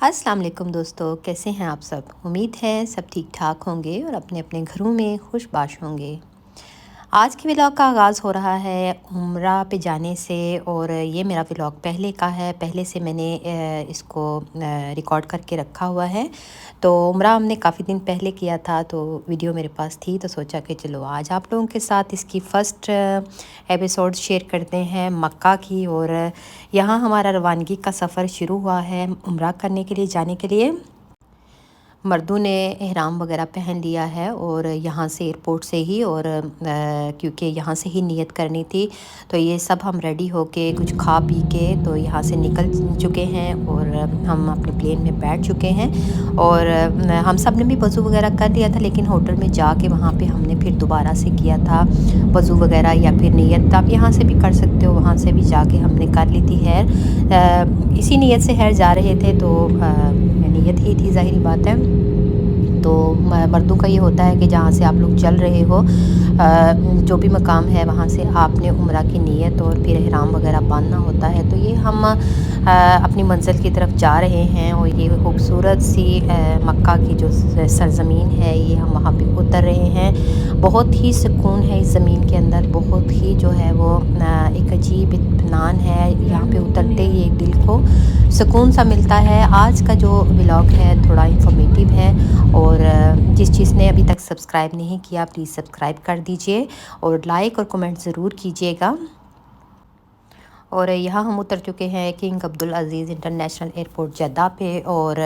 अस्सलाम वालेकुम दोस्तों, कैसे हैं आप सब। उम्मीद है सब ठीक ठाक होंगे और अपने अपने घरों में खुशबाश होंगे। आज के व्लॉग का आगाज़ हो रहा है उम्रा पे जाने से। और ये मेरा व्लॉग पहले का है, पहले से मैंने इसको रिकॉर्ड करके रखा हुआ है। तो उम्रा हमने काफ़ी दिन पहले किया था, तो वीडियो मेरे पास थी, तो सोचा कि चलो आज आप लोगों के साथ इसकी फ़र्स्ट एपिसोड शेयर करते हैं मक्का की। और यहाँ हमारा रवानगी का सफ़र शुरू हुआ है उम्रा करने के लिए जाने के लिए। मर्दों ने एहराम वगैरह पहन लिया है और यहाँ से एयरपोर्ट से ही, और क्योंकि यहाँ से ही नियत करनी थी, तो ये सब हम रेडी होके कुछ खा पी के तो यहाँ से निकल चुके हैं और हम अपने प्लेन में बैठ चुके हैं। और हम सब ने भी वज़ू वगैरह कर लिया था, लेकिन होटल में जाके वहाँ पे हमने फिर दोबारा से किया था वज़ू वगैरह, या फिर नियत आप यहाँ से भी कर सकते हो, वहाँ से भी जाके हमने कर ली थी हैर। इसी नियत से हैर जा रहे थे, तो नियत ही थी, ज़ाहिरी बात है। तो मर्दों का ये होता है कि जहाँ से आप लोग चल रहे हो, जो भी मकाम है वहाँ से आपने उम्रा की नीयत और फिर एहराम वगैरह बांधना होता है। तो ये हम अपनी मंजिल की तरफ जा रहे हैं और ये खूबसूरत सी मक्का की जो सरज़मीन है, ये हम वहाँ पे उतर रहे हैं। बहुत ही सुकून है इस ज़मीन के अंदर, बहुत ही जो है वो एक अजीब इत्मीनान है। यहाँ पे उतरते ही एक दिल को सुकून सा मिलता है। आज का जो व्लॉग है थोड़ा इंफॉर्मेटिव है, और जिस चीज़ ने अभी तक सब्सक्राइब नहीं किया प्लीज़ सब्सक्राइब कर दीजिए और लाइक और कमेंट ज़रूर कीजिएगा। और यहाँ हम उतर चुके हैं किंग अब्दुल अज़ीज़ इंटरनेशनल एयरपोर्ट जद्दा पे। और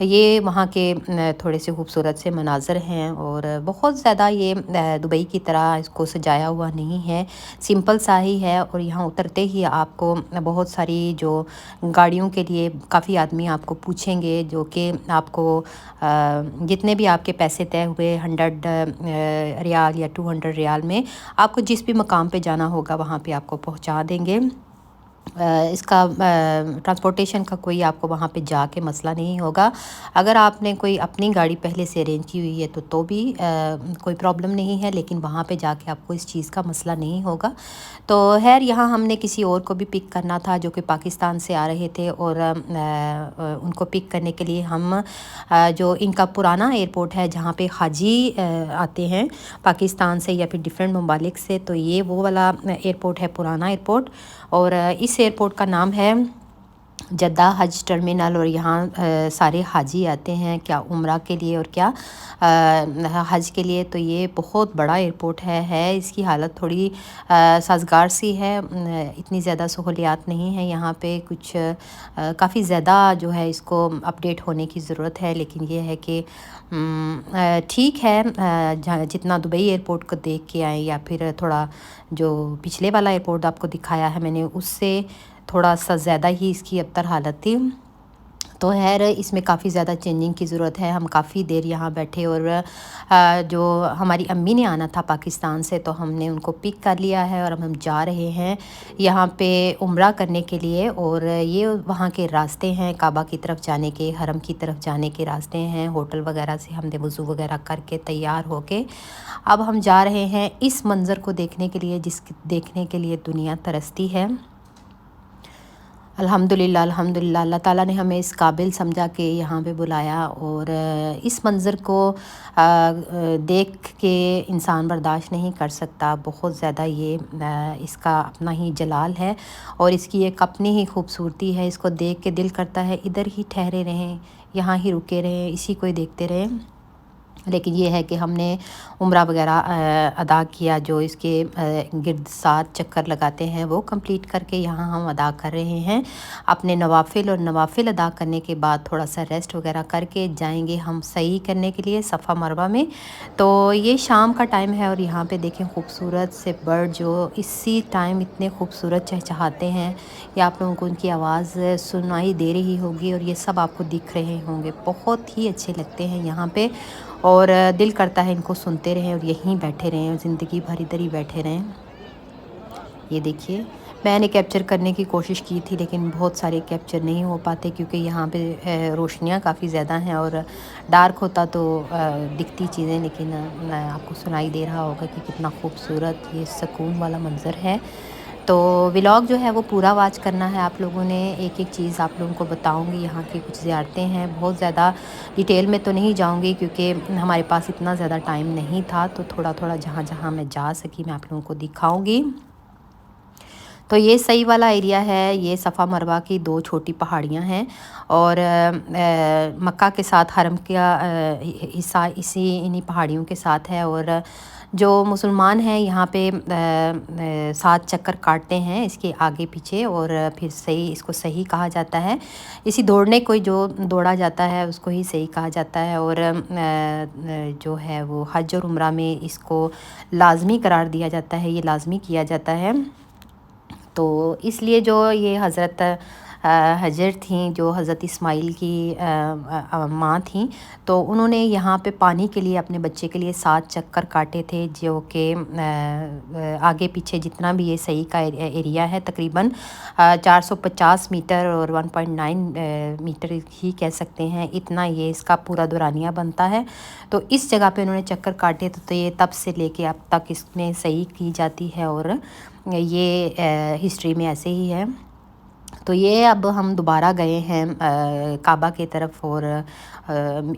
ये वहाँ के थोड़े से खूबसूरत से मनाज़र हैं, और बहुत ज़्यादा ये दुबई की तरह इसको सजाया हुआ नहीं है, सिंपल सा ही है। और यहाँ उतरते ही आपको बहुत सारी जो गाड़ियों के लिए काफ़ी आदमी आपको पूछेंगे, जो कि आपको जितने भी आपके पैसे तय हुए 100 रियाल या 200 रियाल में आपको जिस भी मकाम पे जाना होगा वहाँ पे आपको पहुँचा देंगे। इसका ट्रांसपोर्टेशन का कोई आपको वहाँ पे जाके मसला नहीं होगा। अगर आपने कोई अपनी गाड़ी पहले से अरेंज की हुई है तो भी कोई प्रॉब्लम नहीं है, लेकिन वहाँ पे जाके आपको इस चीज़ का मसला नहीं होगा। तो खैर यहाँ हमने किसी और को भी पिक करना था जो कि पाकिस्तान से आ रहे थे, और उनको पिक करने के लिए हम जो इनका पुराना एयरपोर्ट है जहाँ पे हाजी आते हैं पाकिस्तान से या फिर डिफरेंट ममालिक से, तो ये वो वाला एयरपोर्ट है, पुराना एयरपोर्ट। और इस एयरपोर्ट का नाम है जद्दा हज टर्मिनल। और यहाँ सारे हाजी आते हैं, क्या उम्रा के लिए और क्या हज के लिए। तो ये बहुत बड़ा एयरपोर्ट है। इसकी हालत थोड़ी साजगार सी है, इतनी ज़्यादा सहूलियात नहीं है यहाँ पे, कुछ काफ़ी ज़्यादा जो है इसको अपडेट होने की ज़रूरत है। लेकिन ये है कि ठीक है, जितना दुबई एयरपोर्ट को देख के आए या फिर थोड़ा जो पिछले वाला एयरपोर्ट आपको दिखाया है मैंने, उससे थोड़ा सा ज़्यादा ही इसकी अबतर हालत थी। तो खैर इसमें काफ़ी ज़्यादा चेंजिंग की ज़रूरत है। हम काफ़ी देर यहाँ बैठे, और जो हमारी अम्मी ने आना था पाकिस्तान से, तो हमने उनको पिक कर लिया है और अब हम जा रहे हैं यहाँ पे उम्रा करने के लिए। और ये वहाँ के रास्ते हैं काबा की तरफ जाने के, हरम की तरफ जाने के रास्ते हैं। होटल वगैरह से हमने वज़ू वगैरह करके तैयार होके अब हम जा रहे हैं इस मंज़र को देखने के लिए, देखने के लिए दुनिया तरसती है। अल्हम्दुलिल्लाह अल्हम्दुलिल्लाह, अल्लाह ताला ने हमें इस काबिल समझा के यहाँ पे बुलाया। और इस मंज़र को देख के इंसान बर्दाश्त नहीं कर सकता, बहुत ज़्यादा ये इसका अपना ही जलाल है और इसकी एक अपनी ही खूबसूरती है। इसको देख के दिल करता है इधर ही ठहरे रहें, यहाँ ही रुके रहें, इसी को ही देखते रहें। लेकिन ये है कि हमने उम्रा वगैरह अदा किया, जो इसके गिर्द 7 चक्कर लगाते हैं वो कंप्लीट करके यहाँ हम अदा कर रहे हैं अपने नवाफिल। और नवाफिल अदा करने के बाद थोड़ा सा रेस्ट वगैरह करके जाएंगे हम सही करने के लिए सफ़ा मरवा में। तो ये शाम का टाइम है, और यहाँ पे देखें खूबसूरत से बर्ड जो इसी टाइम इतने खूबसूरत चहचहाते हैं, या आप लोगों को उनकी आवाज़ सुनाई दे रही होगी और ये सब आपको दिख रहे होंगे। बहुत ही अच्छे लगते हैं यहाँ पे, और दिल करता है इनको सुनते रहें और यहीं बैठे रहें और ज़िंदगी भर इधर ही बैठे रहें। ये देखिए, मैंने कैप्चर करने की कोशिश की थी, लेकिन बहुत सारे कैप्चर नहीं हो पाते क्योंकि यहाँ पे रोशनियाँ काफ़ी ज़्यादा हैं, और डार्क होता तो दिखती चीज़ें, लेकिन आपको सुनाई दे रहा होगा कि कितना खूबसूरत ये सुकून वाला मंज़र है। تو व्लॉग जो है वो पूरा वॉच करना है आप लोगों ने। एक एक चीज़ आप लोगों को बताऊंगी। यहाँ की कुछ ज़ियारतें हैं, बहुत ज़्यादा डिटेल में तो नहीं जाऊंगी क्योंकि हमारे पास इतना ज़्यादा टाइम नहीं था, तो थोड़ा थोड़ा जहाँ जहाँ मैं जा सकी मैं आप लोगों को दिखाऊंगी। तो ये सही वाला एरिया है, ये सफ़ा मरवा की दो छोटी पहाड़ियाँ हैं और मक्का के साथ हरम का हिस्सा इसी इन्हीं पहाड़ियों के साथ है। और जो मुसलमान हैं यहाँ पे 7 चक्कर काटते हैं इसके आगे पीछे, और फिर सही इसको सही कहा जाता है। इसी दौड़ने को जो दौड़ा जाता है उसको ही सही कहा जाता है। और जो है वो हज और उम्रा में इसको लाजमी करार दिया जाता है, ये लाजमी किया जाता है। तो इसलिए जो ये हज़रत हजर थी, जो हज़रत इस्माइल की माँ थी, तो उन्होंने यहाँ पे पानी के लिए अपने बच्चे के लिए 7 चक्कर काटे थे, जो कि आगे पीछे जितना भी ये सही का एरिया है तकरीबन 450 मीटर और 1.9 मीटर ही कह सकते हैं, इतना ये इसका पूरा दुरानिया बनता है। तो इस जगह पे उन्होंने चक्कर काटे तो ये तब से लेके अब तक इसमें सही की जाती है और ये हिस्ट्री में ऐसे ही है। तो ये अब हम दोबारा गए हैं काबा की तरफ, और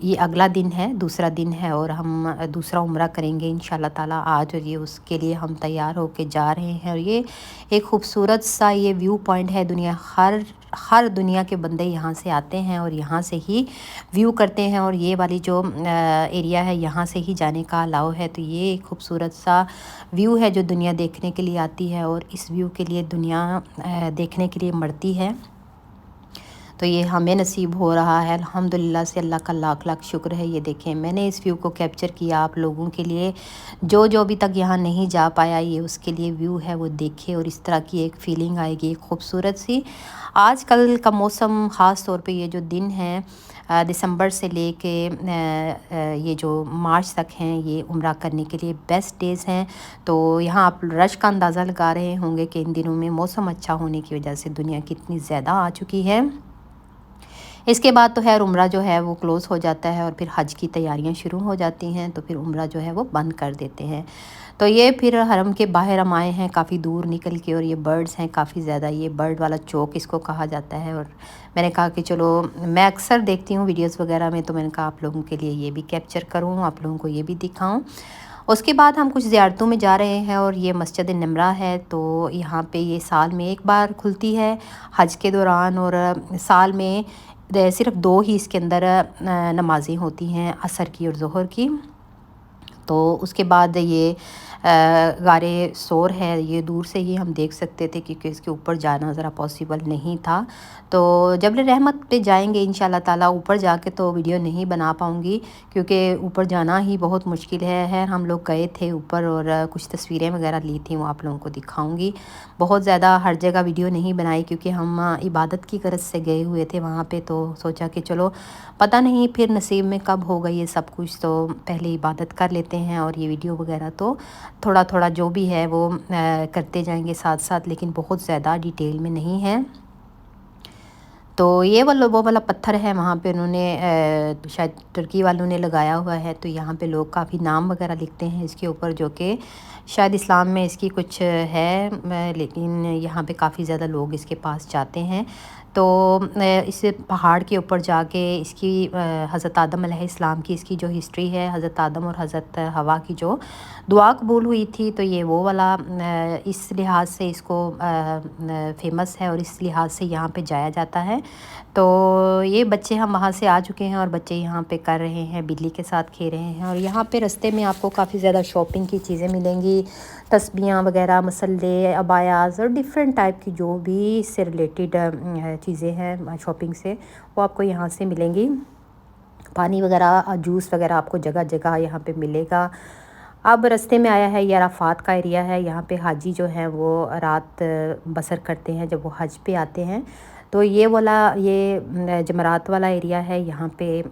ये अगला दिन है, दूसरा दिन है, और हम दूसरा उम्रा करेंगे इंशाल्लाह ताला आज, और ये उसके लिए हम तैयार होके जा रहे हैं। और ये एक ख़ूबसूरत सा ये व्यू पॉइंट है, दुनिया हर दुनिया के बंदे यहाँ से आते हैं और यहाँ से ही व्यू करते हैं। और ये वाली जो एरिया है यहाँ से ही जाने का अलाउ है। तो ये एक ख़ूबसूरत सा व्यू है जो दुनिया देखने के लिए आती है, और इस व्यू के लिए दुनिया देखने के लिए मरती है। तो ये हमें नसीब हो रहा है अल्हम्दुलिल्लाह से, अल्लाह का लाख लाख शुक्र है। ये देखें मैंने इस व्यू को कैप्चर किया आप लोगों के लिए, जो अभी तक यहाँ नहीं जा पाया ये उसके लिए व्यू है वो देखे, और इस तरह की एक फ़ीलिंग आएगी खूबसूरत सी। आज कल का मौसम ख़ास तौर पे ये जो दिन है दिसंबर से लेके ये जो मार्च तक हैं ये उम्रा करने के लिए बेस्ट डेज़ हैं। तो यहाँ आप रश का अंदाज़ा लगा रहे होंगे कि इन दिनों में मौसम अच्छा होने की वजह से दुनिया कितनी ज़्यादा आ चुकी है। इसके बाद तो है उम्रा जो है वो क्लोज़ हो जाता है और फिर हज की तैयारियां शुरू हो जाती हैं, तो फिर उम्रा जो है वो बंद कर देते हैं। तो ये फिर हरम के बाहर हम आए हैं काफ़ी दूर निकल के, और ये बर्ड्स हैं काफ़ी ज़्यादा, ये बर्ड वाला चौक इसको कहा जाता है। और मैंने कहा कि चलो मैं अक्सर देखती हूँ वीडियोस वगैरह में, तो मैंने कहा आप लोगों के लिए ये भी कैप्चर करूँ, आप लोगों को ये भी दिखाऊँ। उसके बाद हम कुछ ज़ियारतों में जा रहे हैं, और ये मस्जिद नमरा है। तो यहाँ पे ये साल में एक बार खुलती है हज के दौरान, और साल में सिर्फ 2 ही इसके अंदर नमाज़ें होती हैं, असर की और ज़ोहर की। तो उसके बाद ये गारे सोर है, ये दूर से ही हम देख सकते थे क्योंकि इसके ऊपर जाना ज़रा पॉसिबल नहीं था। तो जबल रहमत पे जाएंगे इंशाल्लाह ताला, ऊपर जाके तो वीडियो नहीं बना पाऊँगी क्योंकि ऊपर जाना ही बहुत मुश्किल है। हम लोग गए थे ऊपर और कुछ तस्वीरें वगैरह ली थी, वो आप लोगों को दिखाऊँगी। बहुत ज़्यादा हर जगह वीडियो नहीं बनाई क्योंकि हम इबादत की गरज से गए हुए थे वहाँ पे, तो सोचा कि चलो पता नहीं फिर नसीब में कब होगा ये सब कुछ, तो पहले इबादत कर लेते हैं और ये वीडियो वगैरह तो थोड़ा थोड़ा जो भी है वो करते जाएंगे साथ साथ, लेकिन बहुत ज़्यादा डिटेल में नहीं है। तो ये वो वाला पत्थर है, वहाँ पे उन्होंने शायद तुर्की वालों ने लगाया हुआ है। तो यहाँ पे लोग काफ़ी नाम वगैरह लिखते हैं इसके ऊपर, जो कि शायद इस्लाम में इसकी कुछ है, लेकिन यहाँ पे काफ़ी ज़्यादा लोग इसके पास जाते हैं। तो इस पहाड़ के ऊपर जाके इसकी हज़रत आदम अलैहिस्सलाम की इसकी जो हिस्ट्री है, हज़रत आदम और हज़रत हवा की जो दुआ कबूल हुई थी, तो ये वो वाला इस लिहाज से इसको फेमस है और इस लिहाज से यहाँ पे जाया जाता है। तो ये बच्चे हम वहाँ से आ चुके हैं और बच्चे यहाँ पे कर रहे हैं, बिल्ली के साथ खेल रहे हैं। और यहाँ पे रास्ते में आपको काफ़ी ज़्यादा शॉपिंग की चीज़ें मिलेंगी, तस्बीहां वगैरह, मसल्ले, अबायाज़ और डिफरेंट टाइप की जो भी इससे रिलेटेड चीज़ें हैं शॉपिंग से, वो आपको यहाँ से मिलेंगी। पानी वगैरह, जूस वगैरह आपको जगह जगह यहाँ पे मिलेगा। अब रास्ते में आया है ये अराफात का एरिया है, यहाँ पे हाजी जो हैं वो रात बसर करते हैं जब वो हज पे आते हैं। तो ये वाला ये जमरात वाला एरिया है, यहाँ पे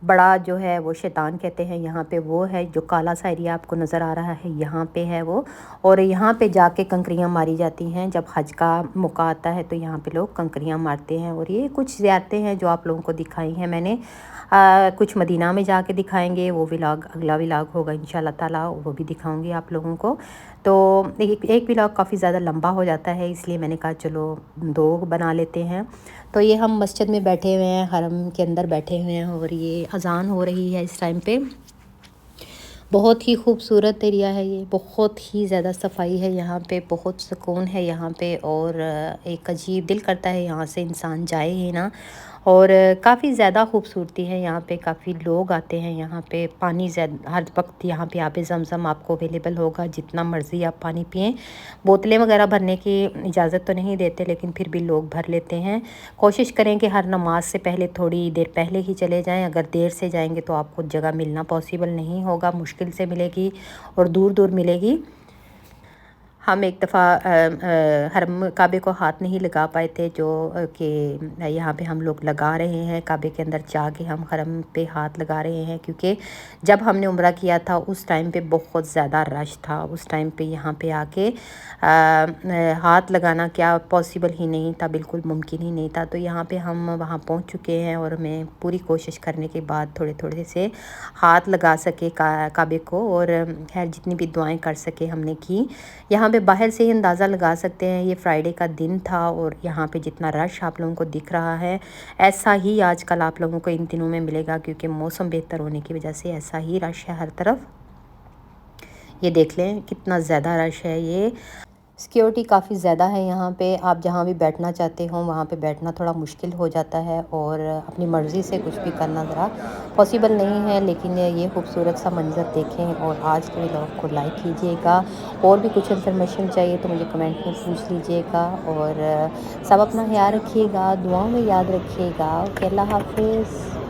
बड़ा जो है वो शैतान कहते हैं, यहाँ पे वो है जो काला सा एरिया आपको नज़र आ रहा है, यहाँ पे है वो। और यहाँ पे जाके कंकरियाँ मारी जाती हैं जब हज का मौका आता है, तो यहाँ पे लोग कंकरियाँ मारते हैं। और ये कुछ ज़ियारतें हैं जो आप लोगों को दिखाई हैं मैंने। कुछ मदीना में जाके दिखाएंगे, वो व्लॉग अगला व्लॉग होगा इंशाल्लाह ताला, वो भी दिखाऊंगी आप लोगों को। تو ایک ولاگ کافی زیادہ لمبا ہو جاتا ہے، اس لیے میں نے کہا چلو 2 بنا لیتے ہیں۔ تو یہ ہم مسجد میں بیٹھے ہوئے ہیں، حرم کے اندر بیٹھے ہوئے ہیں، اور یہ اذان ہو رہی ہے اس ٹائم پہ۔ بہت ہی خوبصورت ایریا ہے یہ، بہت ہی زیادہ صفائی ہے یہاں پہ، بہت سکون ہے یہاں پہ، اور ایک عجیب دل کرتا ہے یہاں سے انسان جائے ہی نا۔ اور کافی زیادہ خوبصورتی ہے یہاں پہ، کافی لوگ آتے ہیں یہاں پہ۔ پانی ہر وقت یہاں پہ آب زمزم آپ کو اویلیبل ہوگا، جتنا مرضی آپ پانی پئیں۔ بوتلیں وغیرہ بھرنے کی اجازت تو نہیں دیتے، لیکن پھر بھی لوگ بھر لیتے ہیں۔ کوشش کریں کہ ہر نماز سے پہلے تھوڑی دیر پہلے ہی چلے جائیں، اگر دیر سے جائیں گے تو آپ کو جگہ ملنا پاسبل نہیں ہوگا، مشکل سے ملے گی اور دور دور ملے گی۔ ہم ایک دفعہ حرم کعبے کو ہاتھ نہیں لگا پائے تھے، جو کہ یہاں پہ ہم لوگ لگا رہے ہیں، کعبے کے اندر جا کے ہم حرم پہ ہاتھ لگا رہے ہیں، کیونکہ جب ہم نے عمرہ کیا تھا اس ٹائم پہ بہت زیادہ رش تھا۔ اس ٹائم پہ یہاں پہ آ کے ہاتھ لگانا کیا پاسبل ہی نہیں تھا، بالکل ممکن ہی نہیں تھا۔ تو یہاں پہ ہم وہاں پہنچ چکے ہیں، اور میں پوری کوشش کرنے کے بعد تھوڑے تھوڑے سے ہاتھ لگا سکے کعبے کو، اور خیر جتنی بھی دعائیں کر سکے ہم نے کی۔ یہاں پہ باہر سے ہی اندازہ لگا سکتے ہیں، یہ فرائیڈے کا دن تھا، اور یہاں پہ جتنا رش آپ لوگوں کو دکھ رہا ہے ایسا ہی آج کل آپ لوگوں کو ان دنوں میں ملے گا، کیونکہ موسم بہتر ہونے کی وجہ سے ایسا ہی رش ہے ہر طرف۔ یہ دیکھ لیں کتنا زیادہ رش ہے۔ یہ سیکیورٹی کافی زیادہ ہے یہاں پہ، آپ جہاں بھی بیٹھنا چاہتے ہوں وہاں پہ بیٹھنا تھوڑا مشکل ہو جاتا ہے، اور اپنی مرضی سے کچھ بھی کرنا ذرا پاسبل نہیں ہے۔ لیکن یہ خوبصورت سا منظر دیکھیں، اور آج کے ولاگ کو لائک کیجیے گا۔ اور بھی کچھ انفارمیشن چاہیے تو مجھے کمنٹ میں پوچھ لیجیے گا، اور سب اپنا خیال رکھیے گا، دعاؤں میں یاد رکھیے گا۔ اوکے، اللہ حافظ۔